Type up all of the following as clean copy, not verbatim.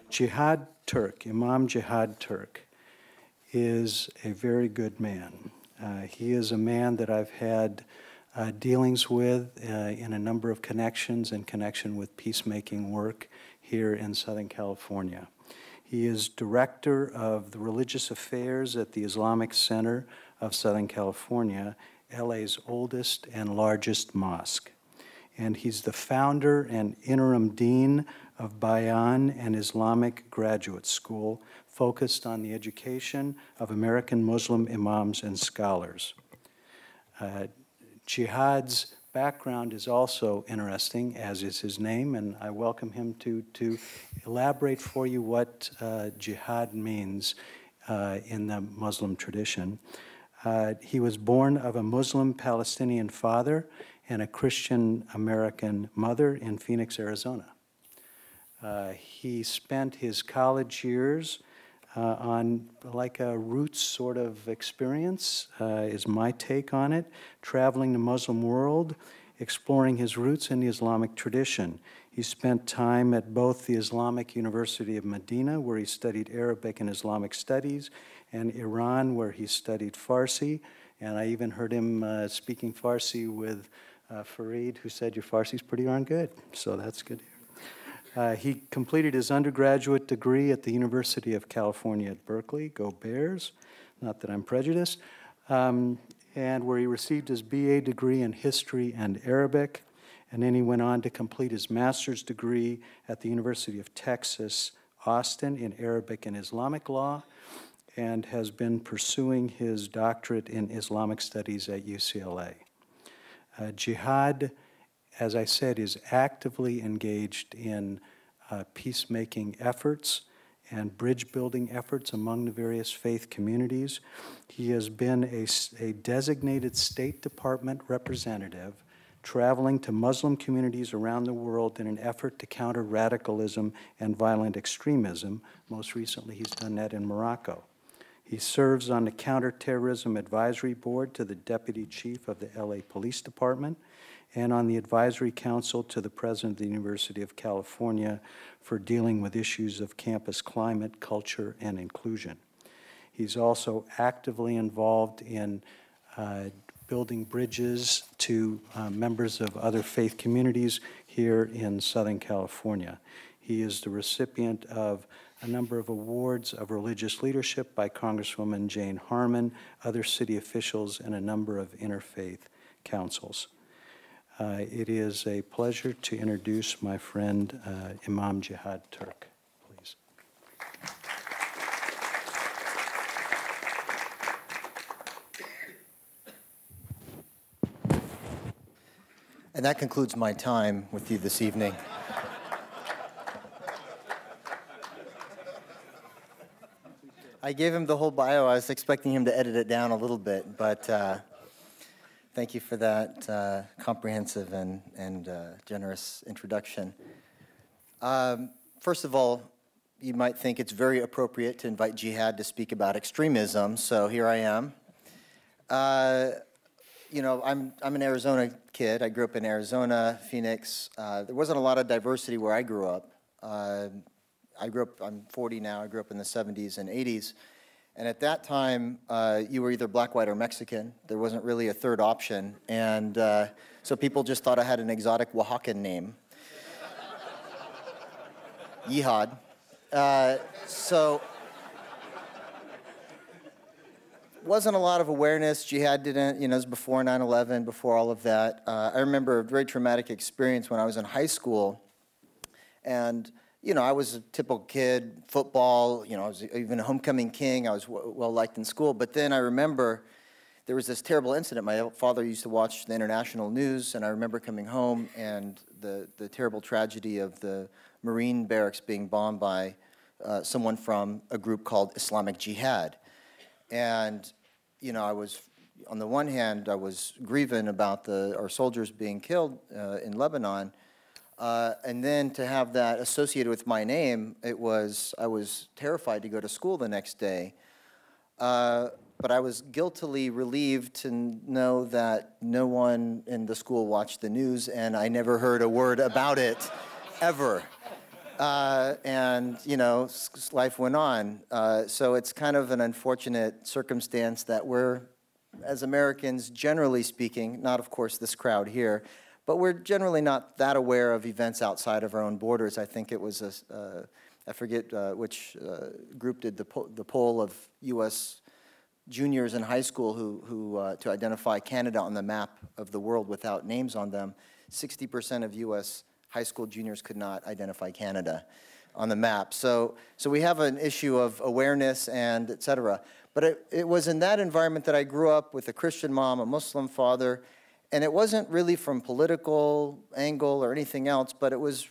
Jihad Turk, Imam Jihad Turk, is a very good man. He is a man that I've had dealings with in a number of connections in connection with peacemaking work here in Southern California. He is director of the religious affairs at the Islamic Center of Southern California, LA's oldest and largest mosque. And he's the founder and interim dean of Bayan and Islamic Graduate School, focused on the education of American Muslim imams and scholars. Jihad's background is also interesting, as is his name, and I welcome him to elaborate for you what jihad means in the Muslim tradition. He was born of a Muslim Palestinian father and a Christian American mother in Phoenix, Arizona. He spent his college years on like a roots sort of experience, is my take on it, traveling the Muslim world, exploring his roots in the Islamic tradition. He spent time at both the Islamic University of Medina, where he studied Arabic and Islamic studies, and Iran, where he studied Farsi. And I even heard him speaking Farsi with Fareed, who said, "Your Farsi's pretty darn good," so that's good. He completed his undergraduate degree at the University of California at Berkeley, go Bears, not that I'm prejudiced, and where he received his BA degree in history and Arabic, and then he went on to complete his master's degree at the University of Texas, Austin, in Arabic and Islamic law, and has been pursuing his doctorate in Islamic studies at UCLA. Jihad, as I said, is actively engaged in peacemaking efforts and bridge-building efforts among the various faith communities. He has been a designated State Department representative traveling to Muslim communities around the world in an effort to counter radicalism and violent extremism. Most recently, he's done that in Morocco. He serves on the Counterterrorism Advisory Board to the Deputy Chief of the LA Police Department, and on the Advisory Council to the President of the University of California for dealing with issues of campus climate, culture, and inclusion. He's also actively involved in building bridges to members of other faith communities here in Southern California. He is the recipient of a number of awards of religious leadership by Congresswoman Jane Harman, other city officials, and a number of interfaith councils. It is a pleasure to introduce my friend Imam Jihad Turk, please. And that concludes my time with you this evening. I gave him the whole bio. I was expecting him to edit it down a little bit, but thank you for that comprehensive and generous introduction. First of all, you might think it's very appropriate to invite Jihad to speak about extremism, so here I am. You know, I'm an Arizona kid. I grew up in Arizona, Phoenix. There wasn't a lot of diversity where I grew up. I'm 40 now, I grew up in the 70s and 80s. And at that time, you were either black, white, or Mexican. There wasn't really a third option. And so people just thought I had an exotic Oaxacan name. Jihad. So wasn't a lot of awareness. Jihad didn't, you know, it was before 9/11, before all of that. I remember a very traumatic experience when I was in high school. And you know, I was a typical kid, football, you know, I was even a homecoming king. I was well-liked in school. But then I remember there was this terrible incident. My father used to watch the international news, and I remember coming home and the terrible tragedy of the Marine barracks being bombed by someone from a group called Islamic Jihad. And, you know, I was on the one hand, I was grieving about our soldiers being killed in Lebanon, and then to have that associated with my name, I was terrified to go to school the next day. But I was guiltily relieved to know that no one in the school watched the news, and I never heard a word about it, ever. And, you know, life went on. So it's kind of an unfortunate circumstance that we're, as Americans, generally speaking, not of course this crowd here, but we're generally not that aware of events outside of our own borders. I think it was, I forget which group did the poll of U.S. juniors in high school who to identify Canada on the map of the world without names on them. 60% of U.S. high school juniors could not identify Canada on the map. So we have an issue of awareness and et cetera. But it was in that environment that I grew up with a Christian mom, a Muslim father, and it wasn't really from political angle or anything else, but it was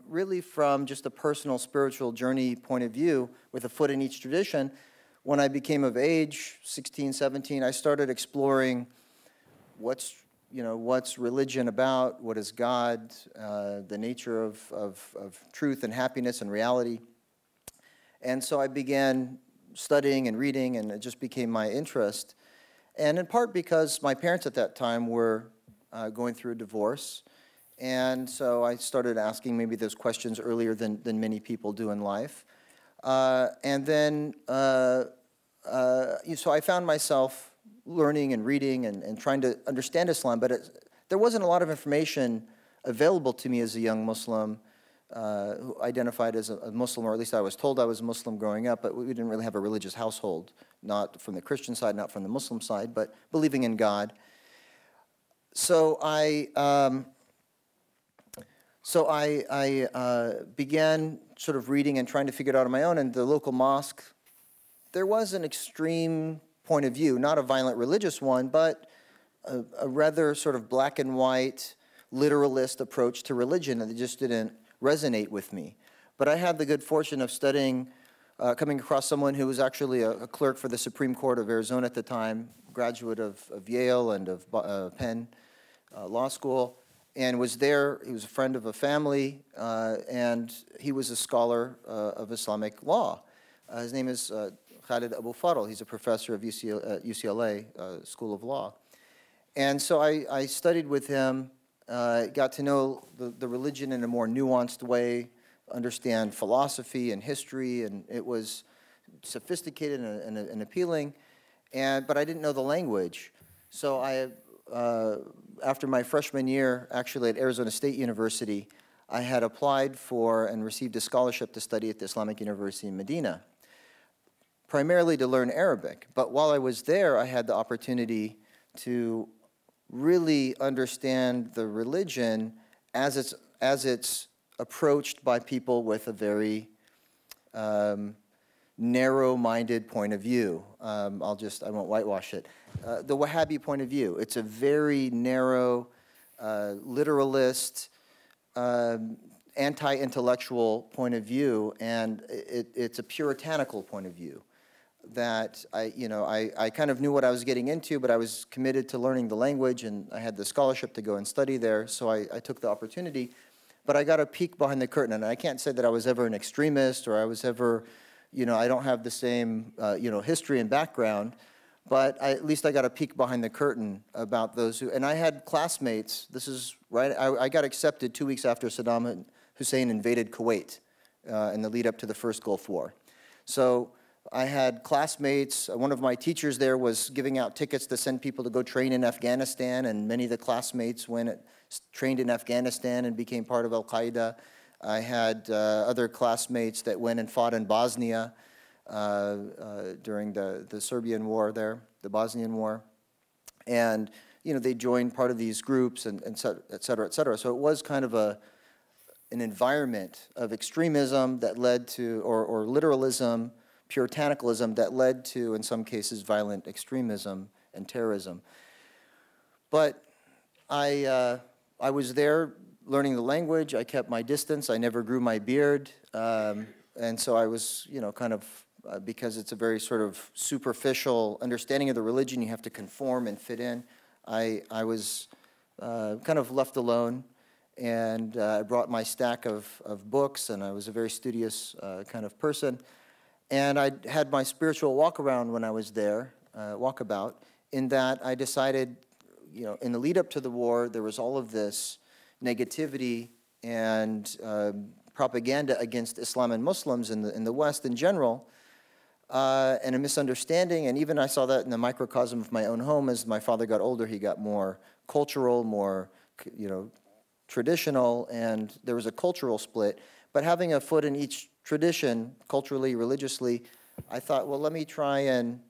really from just a personal spiritual journey point of view with a foot in each tradition. When I became of age, 16, 17, I started exploring what's religion about, what is God, the nature of truth and happiness and reality. And so I began studying and reading, and it just became my interest. And in part because my parents at that time were going through a divorce. And so I started asking maybe those questions earlier than many people do in life. And then, so I found myself learning and reading and trying to understand Islam, but there wasn't a lot of information available to me as a young Muslim who identified as a Muslim, or at least I was told I was a Muslim growing up, but we didn't really have a religious household, not from the Christian side, not from the Muslim side, but believing in God. So I began sort of reading and trying to figure it out on my own. And the local mosque, there was an extreme point of view, not a violent religious one, but a rather sort of black and white, literalist approach to religion that just didn't resonate with me. But I had the good fortune of studying, coming across someone who was actually a clerk for the Supreme Court of Arizona at the time, graduate of Yale and of Penn Law School, and was there. He was a friend of a family, and he was a scholar of Islamic law. His name is Khalid Abu Fadl. He's a professor of UCLA School of Law. And so I studied with him, got to know the religion in a more nuanced way, understand philosophy and history, and it was sophisticated and appealing, but I didn't know the language. So after my freshman year, actually at Arizona State University, I had applied for and received a scholarship to study at the Islamic University in Medina, primarily to learn Arabic. But while I was there, I had the opportunity to really understand the religion as it's approached by people with a very narrow-minded point of view. I won't whitewash it. The Wahhabi point of view. It's a very narrow, literalist, anti-intellectual point of view, and it's a puritanical point of view that I kind of knew what I was getting into, but I was committed to learning the language, and I had the scholarship to go and study there, so I took the opportunity. But I got a peek behind the curtain, and I can't say that I was ever an extremist or I was ever, I don't have the same, history and background, but at least I got a peek behind the curtain about those who, and I had classmates, this is right, I got accepted 2 weeks after Saddam Hussein invaded Kuwait in the lead up to the first Gulf War. So I had classmates, one of my teachers there was giving out tickets to send people to go train in Afghanistan, and many of the classmates trained in Afghanistan and became part of Al-Qaeda. I had other classmates that went and fought in Bosnia during the Serbian war there, the Bosnian War. And, they joined part of these groups and et cetera, et cetera. So it was kind of an environment of extremism that led to, or literalism, puritanicalism that led to, in some cases, violent extremism and terrorism. But I was there learning the language. I kept my distance. I never grew my beard. And so I was, kind of because it's a very sort of superficial understanding of the religion. You have to conform and fit in. I was kind of left alone, and I brought my stack of books, and I was a very studious kind of person. And I had my spiritual walk-around when I was there, walkabout, in that I decided, you know, in the lead up to the war, there was all of this negativity and propaganda against Islam and Muslims in the West in general, and a misunderstanding. And even I saw that in the microcosm of my own home. As my father got older, he got more cultural, more, you know, traditional, and there was a cultural split. But having a foot in each tradition, culturally, religiously, I thought, well, let me try and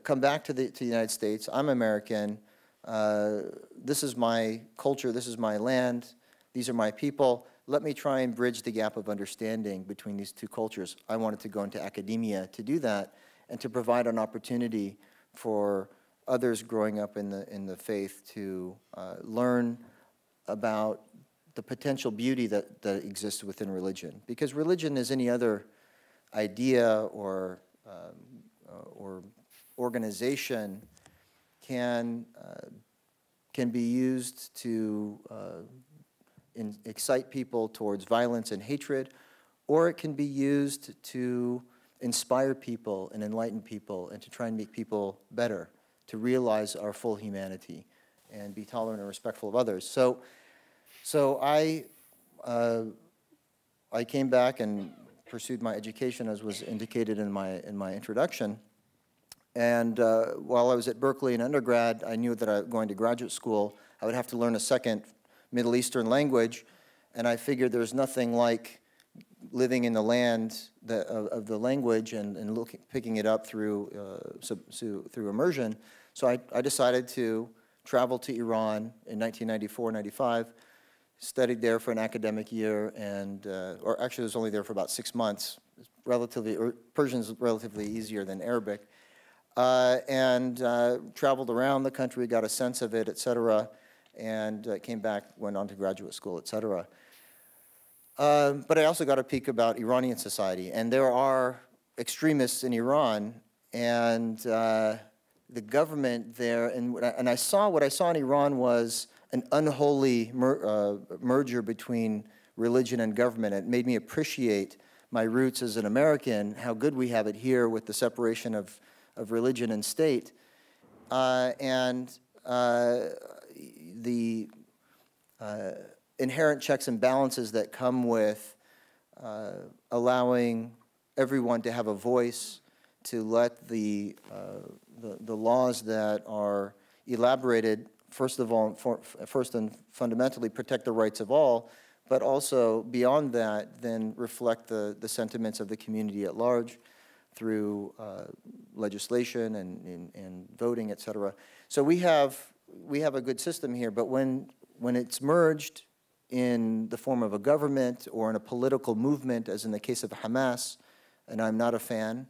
come back to the United States. I'm American. This is my culture. This is my land. These are my people. Let me try and bridge the gap of understanding between these two cultures. I wanted to go into academia to do that and to provide an opportunity for others growing up in the faith to learn about the potential beauty that exists within religion. Because religion, as any other idea or organization, can be used to excite people towards violence and hatred, or it can be used to inspire people and enlighten people and to try and make people better, to realize our full humanity and be tolerant and respectful of others. So I came back and pursued my education, as was indicated in my introduction. And while I was at Berkeley in undergrad, I knew that going to graduate school, I would have to learn a second Middle Eastern language, and I figured there's nothing like living in the land of the language and picking it up through immersion. So I decided to travel to Iran in 1994-95, studied there for an academic year, and or actually I was only there for about 6 months. Persian's relatively easier than Arabic, and traveled around the country, got a sense of it, etc., and came back, went on to graduate school, etc. But I also got a peek about Iranian society, and there are extremists in Iran, and the government there, and what I saw in Iran was an unholy merger between religion and government. It made me appreciate my roots as an American, how good we have it here with the separation of religion and state, and the inherent checks and balances that come with allowing everyone to have a voice, to let the laws that are elaborated, first and fundamentally protect the rights of all, but also beyond that, then reflect the sentiments of the community at large through legislation and voting, et cetera. So we have a good system here, but when it's merged in the form of a government or in a political movement, as in the case of Hamas, and I'm not a fan,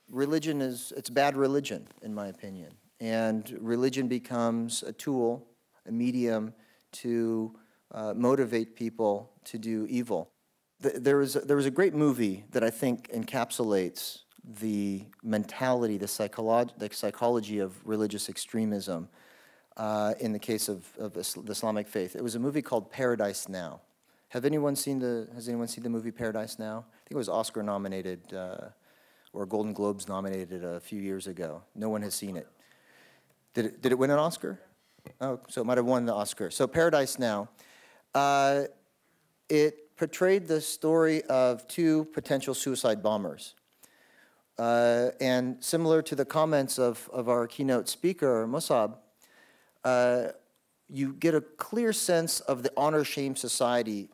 religion it's bad religion, in my opinion. And religion becomes a tool, a medium to motivate people to do evil. There was a great movie that I think encapsulates the mentality, the psychology of religious extremism in the case of the Islamic faith. It was a movie called Paradise Now. Has anyone seen the movie Paradise Now? I think it was Oscar nominated or Golden Globes nominated a few years ago. No one has seen it. Did it win an Oscar? Oh, so it might have won the Oscar. So Paradise Now. It portrayed the story of two potential suicide bombers. And similar to the comments of our keynote speaker, Musab, you get a clear sense of the honor-shame society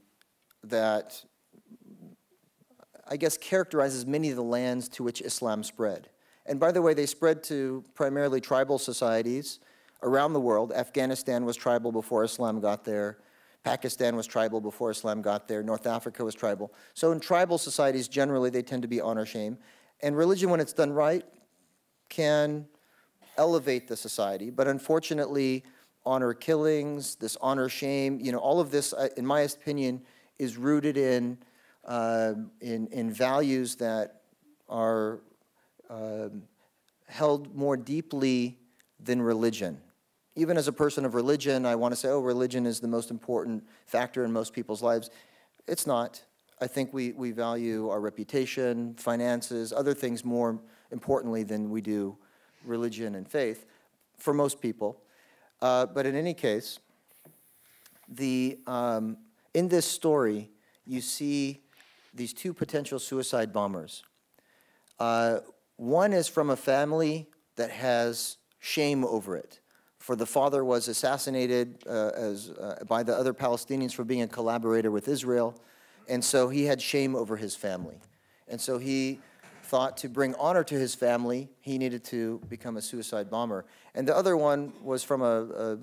that, I guess, characterizes many of the lands to which Islam spread. And by the way, they spread to primarily tribal societies around the world. Afghanistan was tribal before Islam got there. Pakistan was tribal before Islam got there. North Africa was tribal. So in tribal societies, generally, they tend to be honor-shame. And religion, when it's done right, can elevate the society. But unfortunately, honor killings, this honor-shame, all of this, in my opinion, is rooted in in values that are held more deeply than religion. Even as a person of religion, I want to say, oh, religion is the most important factor in most people's lives. It's not. I think we value our reputation, finances, other things more importantly than we do religion and faith for most people. But in any case, in this story, you see these two potential suicide bombers. One is from a family that has shame over it. For the father was assassinated by the other Palestinians for being a collaborator with Israel, and so he had shame over his family. And so he thought to bring honor to his family, he needed to become a suicide bomber. And the other one was from a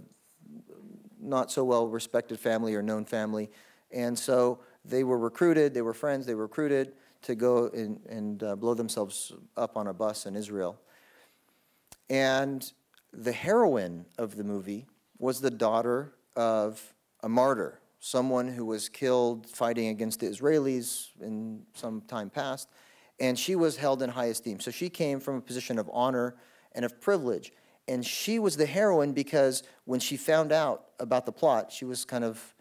not so well-respected family or known family, and so they were recruited, they were friends, they were recruited to go and blow themselves up on a bus in Israel. And the heroine of the movie was the daughter of a martyr, someone who was killed fighting against the Israelis in some time past, and she was held in high esteem. So she came from a position of honor and of privilege. And she was the heroine because when she found out about the plot, she was kind of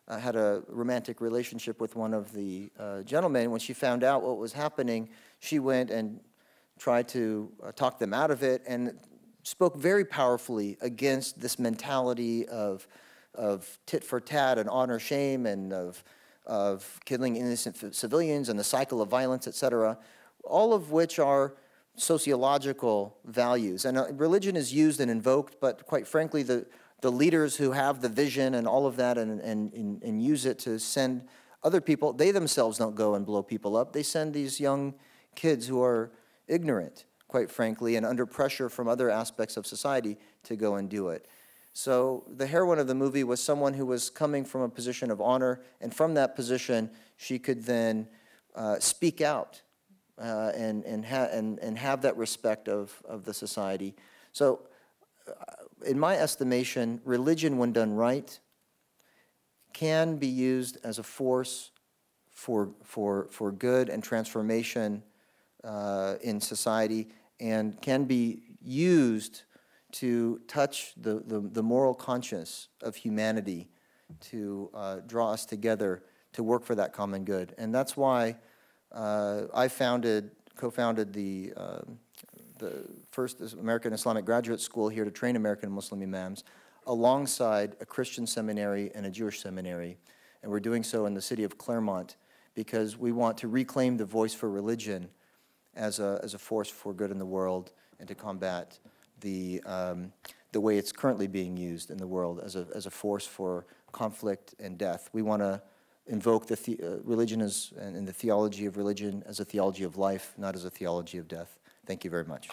had a romantic relationship with one of the gentlemen. When she found out what was happening, she went and tried to talk them out of it and spoke very powerfully against this mentality of tit for tat and honor shame and of killing innocent civilians and the cycle of violence, etc., all of which are sociological values. And religion is used and invoked, but quite frankly, the leaders who have the vision and all of that and use it to send other people, they themselves don't go and blow people up. They send these young kids who are ignorant, quite frankly, and under pressure from other aspects of society to go and do it. So the heroine of the movie was someone who was coming from a position of honor, and from that position, she could then speak out and have that respect of the society. So in my estimation, religion, when done right, can be used as a force for good and transformation in society, and can be used to touch the moral conscience of humanity, to draw us together to work for that common good. And that's why I co-founded the first American Islamic Graduate School here to train American Muslim imams, alongside a Christian seminary and a Jewish seminary. And we're doing so in the city of Claremont because we want to reclaim the voice for religion as a force for good in the world, and to combat the way it's currently being used in the world as a force for conflict and death. We want to invoke religion and the theology of religion as a theology of life, not as a theology of death. Thank you very much.